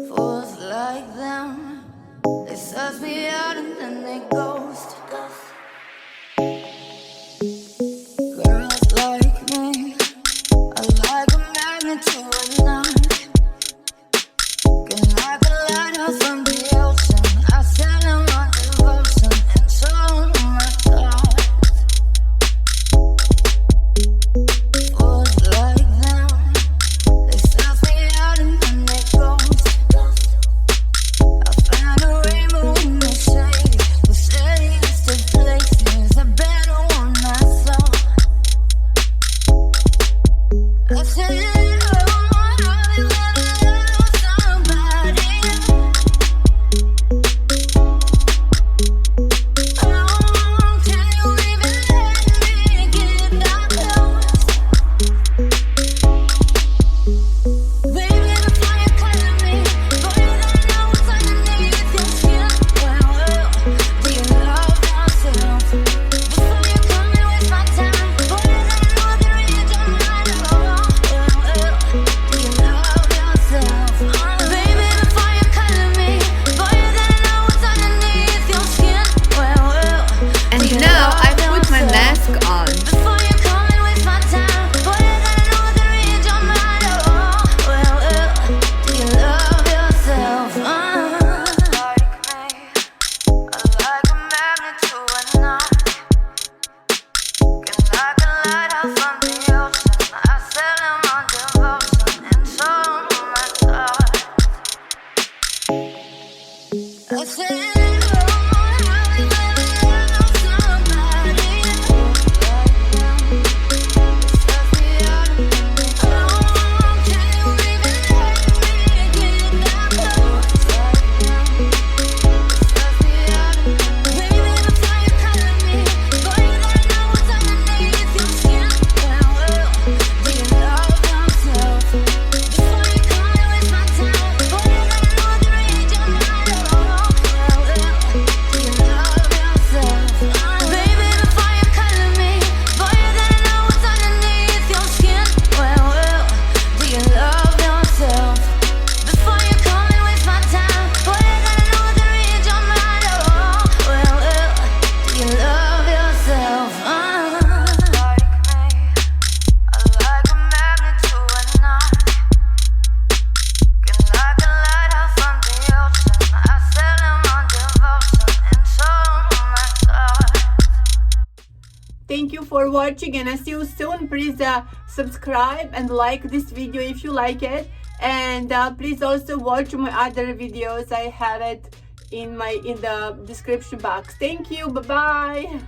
Fools like them, they suss me out and then they ghost. Girls like me are like a magnet to a knife. Can like a lighter from the ocean. I sell them on devotion and so my God. Fools like them, they suss me out and then they ghost. I found a rainbow in the shade, the shades to places a better one I saw. I said, oh, how they let it love somebody. Oh, can you even let me get that close? Baby, the fire calling me, boy, you don't know what's underneath your skin. Well, do you love yourself? Before you come and waste my time, boy, you don't know the read your mind. Well, do you love yourself? Baby, the fire calling me, boy, you don't know what's underneath your skin. Well, And do you now I love put my yourself? mask on. Before you come and waste my time, boy, you don't know the read your mind. Well, do you love yourself? Like me, I like a magnet to a knife. Can like a lighter from the ocean. I sell them on devotion and so my God. I said, oh, how they let it love somebody. Suss me out and then they go. Oh, can you even let me get that close? Suss me out and then they go. Baby, the fire calling me, boy, you don't know what's underneath your skin. Well, do you love yourself? Before you come and waste my time, boy, you don't know the read your mind. Well, do you love yourself? Baby, the fire calling me, boy, you don't know what's underneath your skin. Well, do you love yourself? Before you come and waste my time, boy, you don't know the read your mind. Well, do you love yourself? Like me, I like a magnet to a knife. Can like a lighter from the ocean. I sell them on devotion and so my God. Thank you for watching and I see you soon. Please subscribe and like this video if you like it, and please also watch my other videos. I have it in the description box. Thank you. Bye bye.